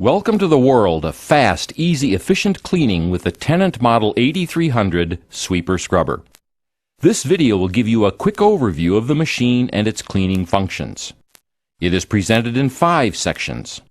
Welcome to the world of fast, easy, efficient cleaning with the Tennant Model 8300 Sweeper Scrubber. This video will give you a quick overview of the machine and its cleaning functions. It is presented in 5 sections: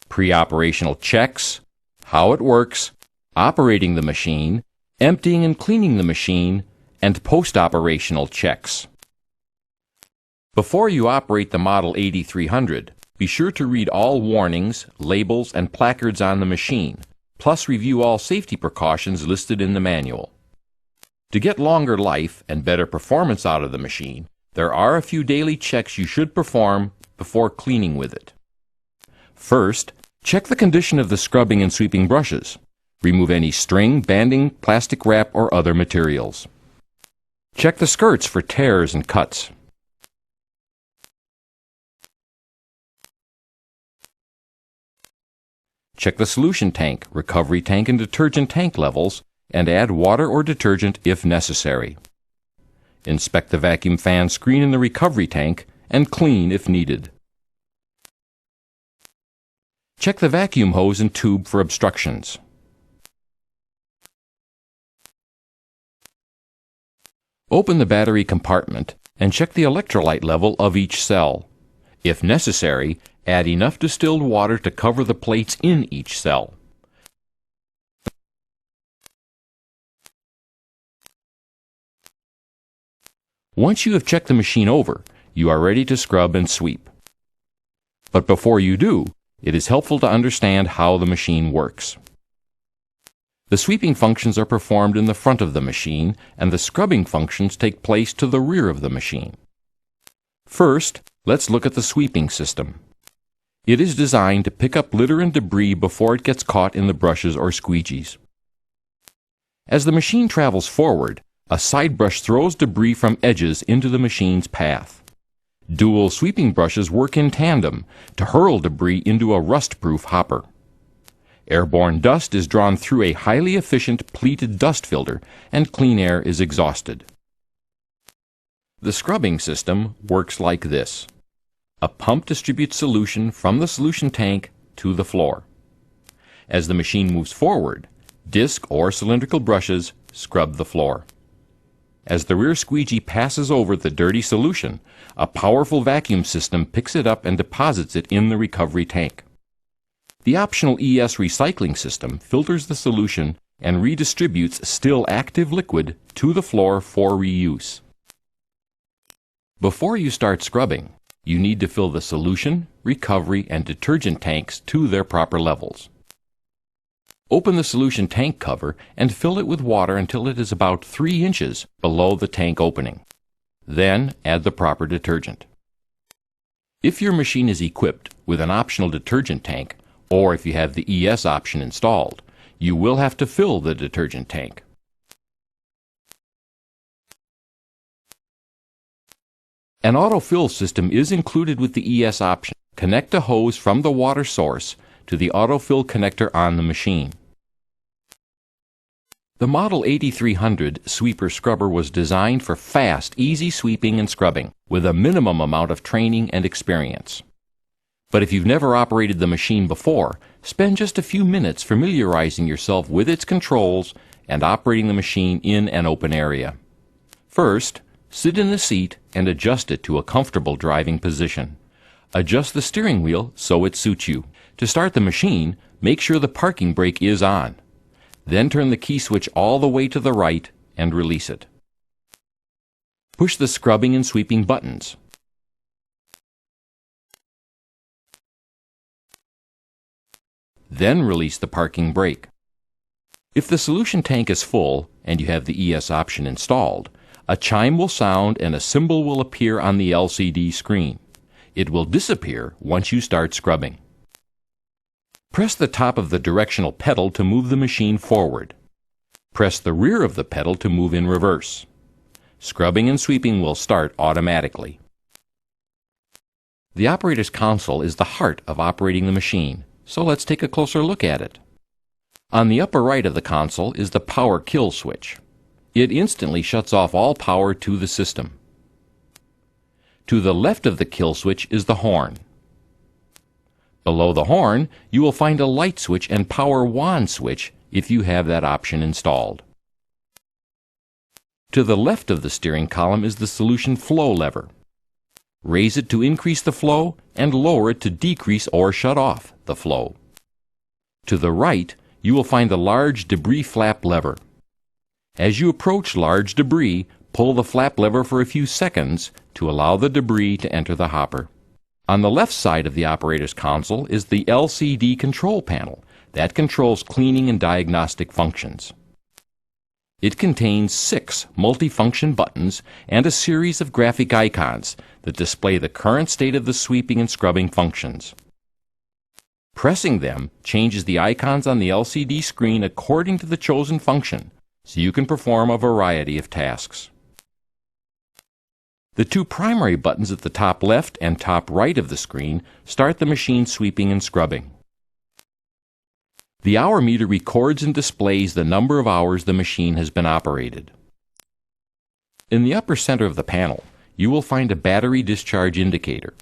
pre-operational checks, how it works, operating the machine, emptying and cleaning the machine, and post-operational checks. Before you operate the Model 8300, be sure to read all warnings, labels, and placards on the machine, plus review all safety precautions listed in the manual. To get longer life and better performance out of the machine, there are a few daily checks you should perform before cleaning with it. First, check the condition of the scrubbing and sweeping brushes. Remove any string, banding, plastic wrap, or other materials. Check the skirts for tears and cuts. Check the solution tank, recovery tank, and detergent tank levels, and add water or detergent if necessary. Inspect the vacuum fan screen in the recovery tank and clean if needed. Check the vacuum hose and tube for obstructions. Open the battery compartment and check the electrolyte level of each cell. If necessary, add enough distilled water to cover the plates in each cell. Once you have checked the machine over, you are ready to scrub and sweep. But before you do, it is helpful to understand how the machine works. The sweeping functions are performed in the front of the machine, and the scrubbing functions take place to the rear of the machine. First, let's look at the sweeping system. It is designed to pick up litter and debris before it gets caught in the brushes or squeegees. As the machine travels forward, a side brush throws debris from edges into the machine's path. Dual sweeping brushes work in tandem to hurl debris into a rust-proof hopper. Airborne dust is drawn through a highly efficient pleated dust filter, and clean air is exhausted. The scrubbing system works like this. A pump distributes solution from the solution tank to the floor. As the machine moves forward, disc or cylindrical brushes scrub the floor. As the rear squeegee passes over the dirty solution, a powerful vacuum system picks it up and deposits it in the recovery tank. The optional ES recycling system filters the solution and redistributes still active liquid to the floor for reuse. Before you start scrubbing, you need to fill the solution, recovery, and detergent tanks to their proper levels. Open the solution tank cover and fill it with water until it is about 3 inches below the tank opening. Then add the proper detergent. If your machine is equipped with an optional detergent tank, or if you have the ES option installed, you will have to fill the detergent tank. An autofill system is included with the ES option. Connect a hose from the water source to the autofill connector on the machine. The Model 8300 Sweeper Scrubber was designed for fast, easy sweeping and scrubbing with a minimum amount of training and experience. But if you've never operated the machine before, spend just a few minutes familiarizing yourself with its controls and operating the machine in an open area. First, sit in the seat and adjust it to a comfortable driving position. Adjust the steering wheel so it suits you. To start the machine, make sure the parking brake is on. Then turn the key switch all the way to the right and release it. Push the scrubbing and sweeping buttons. Then release the parking brake. If the solution tank is full and you have the ES option installed, a chime will sound and a symbol will appear on the LCD screen. It will disappear once you start scrubbing. Press the top of the directional pedal to move the machine forward. Press the rear of the pedal to move in reverse. Scrubbing and sweeping will start automatically. The operator's console is the heart of operating the machine, so let's take a closer look at it. On the upper right of the console is the power kill switch. It instantly shuts off all power to the system. To the left of the kill switch is the horn. Below the horn, you will find a light switch and power wand switch if you have that option installed. To the left of the steering column is the solution flow lever. Raise it to increase the flow and lower it to decrease or shut off the flow. To the right, you will find the large debris flap lever. As you approach large debris, pull the flap lever for a few seconds to allow the debris to enter the hopper. On the left side of the operator's console is the LCD control panel that controls cleaning and diagnostic functions. It contains 6 multifunction buttons and a series of graphic icons that display the current state of the sweeping and scrubbing functions. Pressing them changes the icons on the LCD screen according to the chosen function, so you can perform a variety of tasks. The 2 primary buttons at the top left and top right of the screen start the machine sweeping and scrubbing. The hour meter records and displays the number of hours the machine has been operated. In the upper center of the panel, you will find a battery discharge indicator.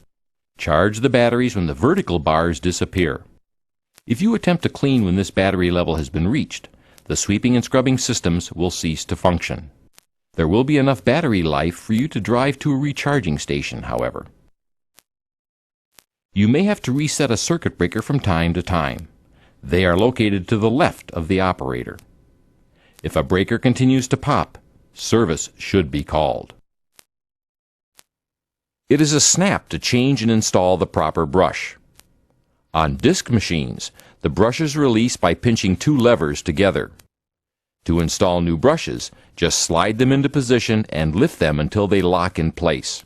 Charge the batteries when the vertical bars disappear. If you attempt to clean when this battery level has been reached, the sweeping and scrubbing systems will cease to function. There will be enough battery life for you to drive to a recharging station, however. You may have to reset a circuit breaker from time to time. They are located to the left of the operator. If a breaker continues to pop, service should be called. It is a snap to change and install the proper brush. On disc machines, the brushes release by pinching 2 levers together. To install new brushes, just slide them into position and lift them until they lock in place.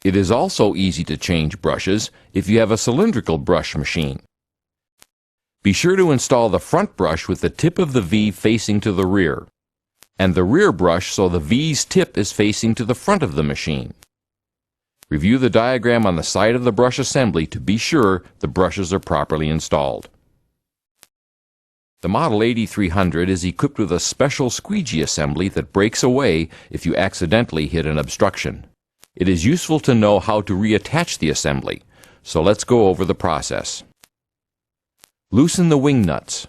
It is also easy to change brushes if you have a cylindrical brush machine. Be sure to install the front brush with the tip of the V facing to the rear, and the rear brush so the V's tip is facing to the front of the machine. Review the diagram on the side of the brush assembly to be sure the brushes are properly installed. The Model 8300 is equipped with a special squeegee assembly that breaks away if you accidentally hit an obstruction. It is useful to know how to reattach the assembly, so let's go over the process. Loosen the wing nuts.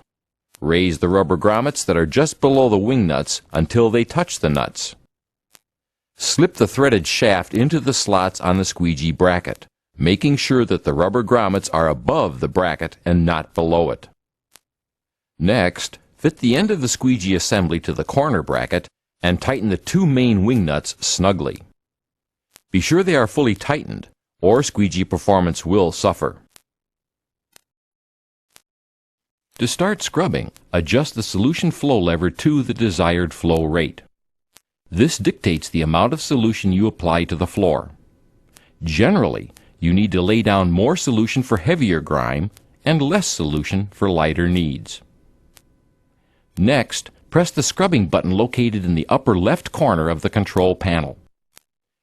Raise the rubber grommets that are just below the wing nuts until they touch the nuts. Slip the threaded shaft into the slots on the squeegee bracket, making sure that the rubber grommets are above the bracket and not below it. Next, fit the end of the squeegee assembly to the corner bracket and tighten the 2 main wing nuts snugly. Be sure they are fully tightened, or squeegee performance will suffer. To start scrubbing, adjust the solution flow lever to the desired flow rate. This dictates the amount of solution you apply to the floor. Generally, you need to lay down more solution for heavier grime and less solution for lighter needs. Next, press the scrubbing button located in the upper left corner of the control panel.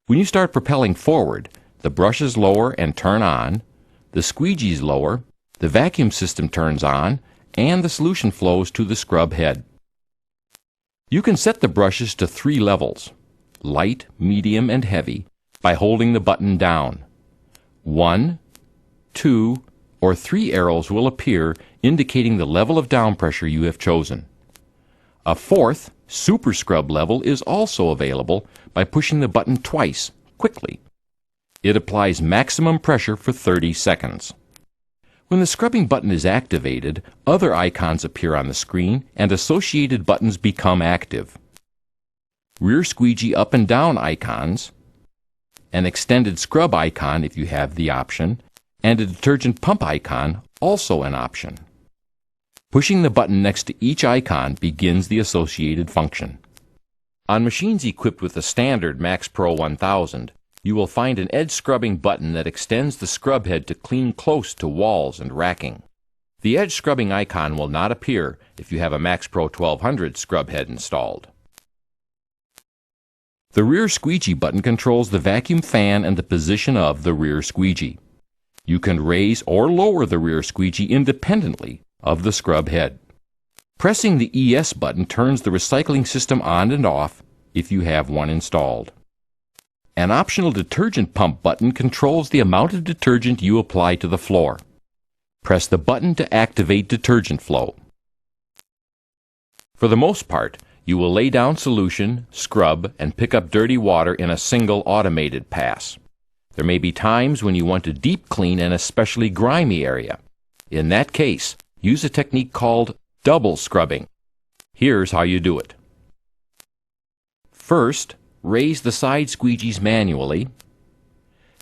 When you start propelling forward, the brushes lower and turn on, the squeegees lower, the vacuum system turns on, and the solution flows to the scrub head. You can set the brushes to 3 levels, light, medium, and heavy, by holding the button down. 1, 2, or 3 arrows will appear indicating the level of down pressure you have chosen. A 4th, super scrub level is also available by pushing the button twice, quickly. It applies maximum pressure for 30 seconds. When the scrubbing button is activated, other icons appear on the screen and associated buttons become active. Rear squeegee up and down icons, an extended scrub icon if you have the option, and a detergent pump icon, also an option. Pushing the button next to each icon begins the associated function. On machines equipped with the standard Max Pro 1000, you will find an edge scrubbing button that extends the scrub head to clean close to walls and racking. The edge scrubbing icon will not appear if you have a Max Pro 1200 scrub head installed. The rear squeegee button controls the vacuum fan and the position of the rear squeegee. You can raise or lower the rear squeegee independently of the scrub head. Pressing the ES button turns the recycling system on and off if you have one installed. An optional detergent pump button controls the amount of detergent you apply to the floor. Press the button to activate detergent flow. For the most part, you will lay down solution, scrub, and pick up dirty water in a single automated pass. There may be times when you want to deep clean an especially grimy area. In that case, use a technique called double scrubbing. Here's how you do it. First, raise the side squeegees manually.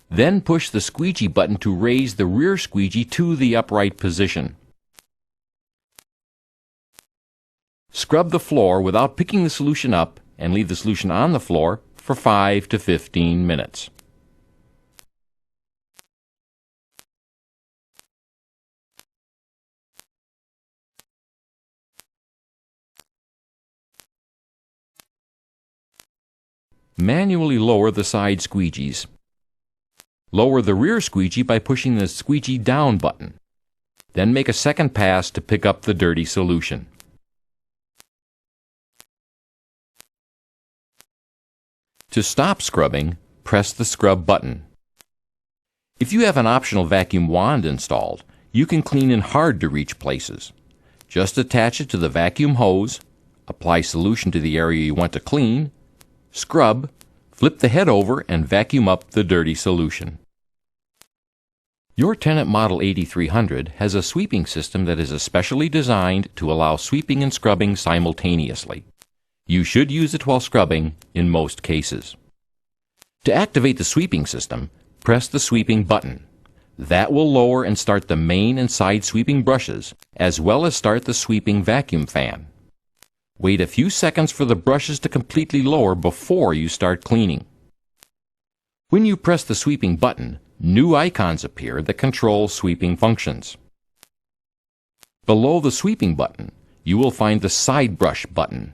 Then push the squeegee button to raise the rear squeegee to the upright position. Scrub the floor without picking the solution up and leave the solution on the floor for 5 to 15 minutes. Manually lower the side squeegees. Lower the rear squeegee by pushing the squeegee down button. Then make a second pass to pick up the dirty solution. To stop scrubbing, press the scrub button. If you have an optional vacuum wand installed, you can clean in hard-to-reach places. Just attach it to the vacuum hose, apply solution to the area you want to clean, scrub, flip the head over, and vacuum up the dirty solution. Your Tennant Model 8300 has a sweeping system that is especially designed to allow sweeping and scrubbing simultaneously. You should use it while scrubbing in most cases. To activate the sweeping system, press the sweeping button. That will lower and start the main and side sweeping brushes, as well as start the sweeping vacuum fan. Wait a few seconds for the brushes to completely lower before you start cleaning. When you press the sweeping button, new icons appear that control sweeping functions. Below the sweeping button, you will find the side brush button.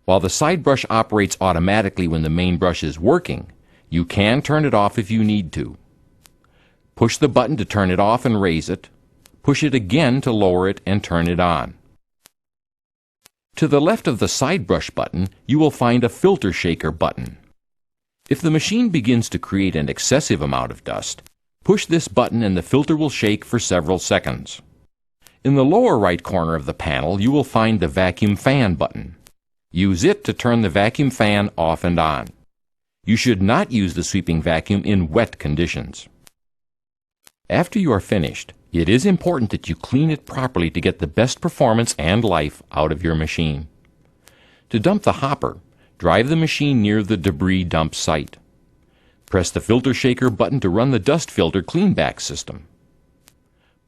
While the side brush operates automatically when the main brush is working, you can turn it off if you need to. Push the button to turn it off and raise it. Push it again to lower it and turn it on. To the left of the side brush button, you will find a filter shaker button. If the machine begins to create an excessive amount of dust, push this button and the filter will shake for several seconds. In the lower right corner of the panel, you will find the vacuum fan button. Use it to turn the vacuum fan off and on. You should not use the sweeping vacuum in wet conditions. After you are finished, it is important that you clean it properly to get the best performance and life out of your machine. To dump the hopper, drive the machine near the debris dump site. Press the filter shaker button to run the dust filter cleanback system.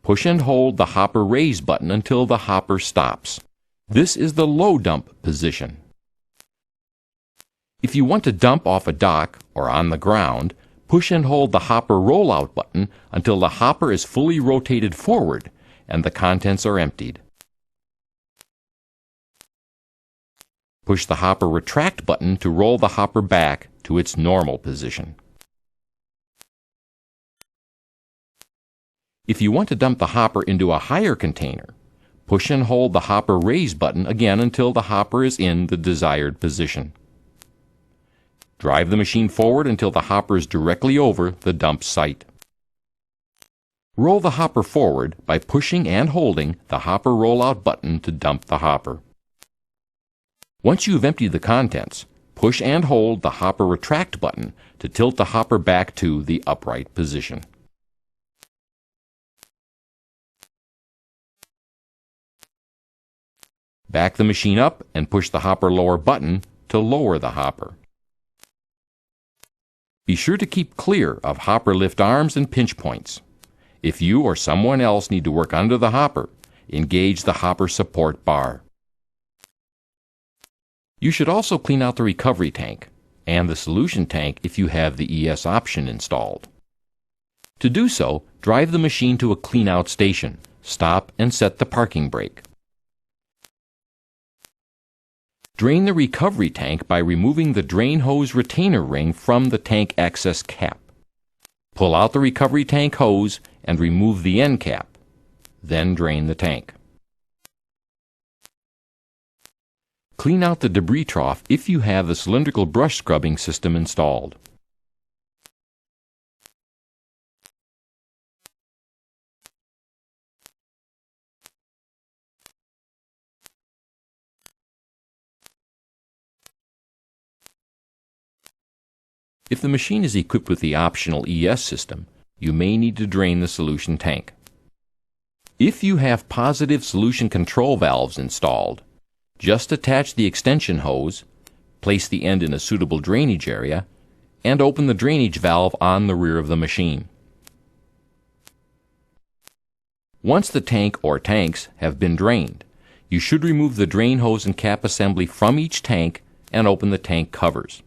Push and hold the hopper raise button until the hopper stops. This is the low dump position. If you want to dump off a dock or on the ground, push and hold the hopper rollout button until the hopper is fully rotated forward and the contents are emptied. Push the hopper retract button to roll the hopper back to its normal position. If you want to dump the hopper into a higher container, push and hold the hopper raise button again until the hopper is in the desired position. Drive the machine forward until the hopper is directly over the dump site. Roll the hopper forward by pushing and holding the hopper rollout button to dump the hopper. Once you have emptied the contents, push and hold the hopper retract button to tilt the hopper back to the upright position. Back the machine up and push the hopper lower button to lower the hopper. Be sure to keep clear of hopper lift arms and pinch points. If you or someone else need to work under the hopper, engage the hopper support bar. You should also clean out the recovery tank and the solution tank if you have the ES option installed. To do so, drive the machine to a clean-out station, stop and set the parking brake. Drain the recovery tank by removing the drain hose retainer ring from the tank access cap. Pull out the recovery tank hose and remove the end cap. Then drain the tank. Clean out the debris trough if you have the cylindrical brush scrubbing system installed. If the machine is equipped with the optional ES system, you may need to drain the solution tank. If you have positive solution control valves installed, just attach the extension hose, place the end in a suitable drainage area, and open the drainage valve on the rear of the machine. Once the tank or tanks have been drained, you should remove the drain hose and cap assembly from each tank and open the tank covers.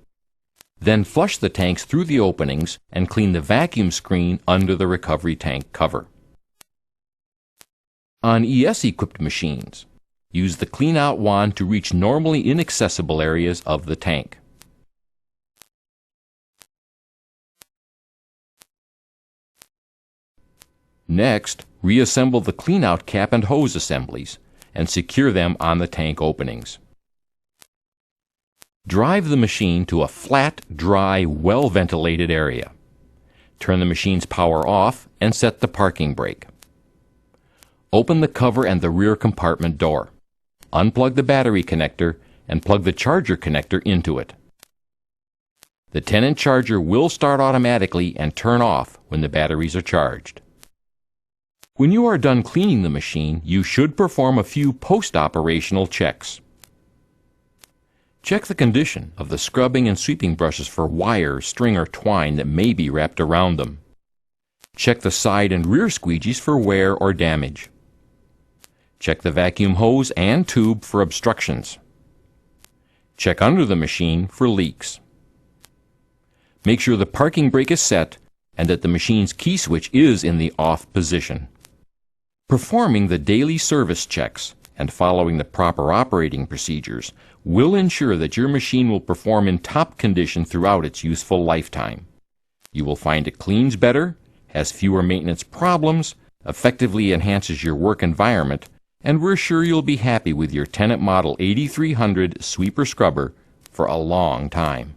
Then flush the tanks through the openings and clean the vacuum screen under the recovery tank cover. On ES-equipped machines, use the clean-out wand to reach normally inaccessible areas of the tank. Next, reassemble the clean-out cap and hose assemblies and secure them on the tank openings. Drive the machine to a flat, dry, well-ventilated area. Turn the machine's power off and set the parking brake. Open the cover and the rear compartment door. Unplug the battery connector and plug the charger connector into it. The Tennant charger will start automatically and turn off when the batteries are charged. When you are done cleaning the machine, you should perform a few post-operational checks. Check the condition of the scrubbing and sweeping brushes for wire, string, or twine that may be wrapped around them. Check the side and rear squeegees for wear or damage. Check the vacuum hose and tube for obstructions. Check under the machine for leaks. Make sure the parking brake is set and that the machine's key switch is in the off position. Performing the daily service checks and following the proper operating procedures will ensure that your machine will perform in top condition throughout its useful lifetime. You will find it cleans better, has fewer maintenance problems, effectively enhances your work environment, and we're sure you'll be happy with your Tennant Model 8300 sweeper scrubber for a long time.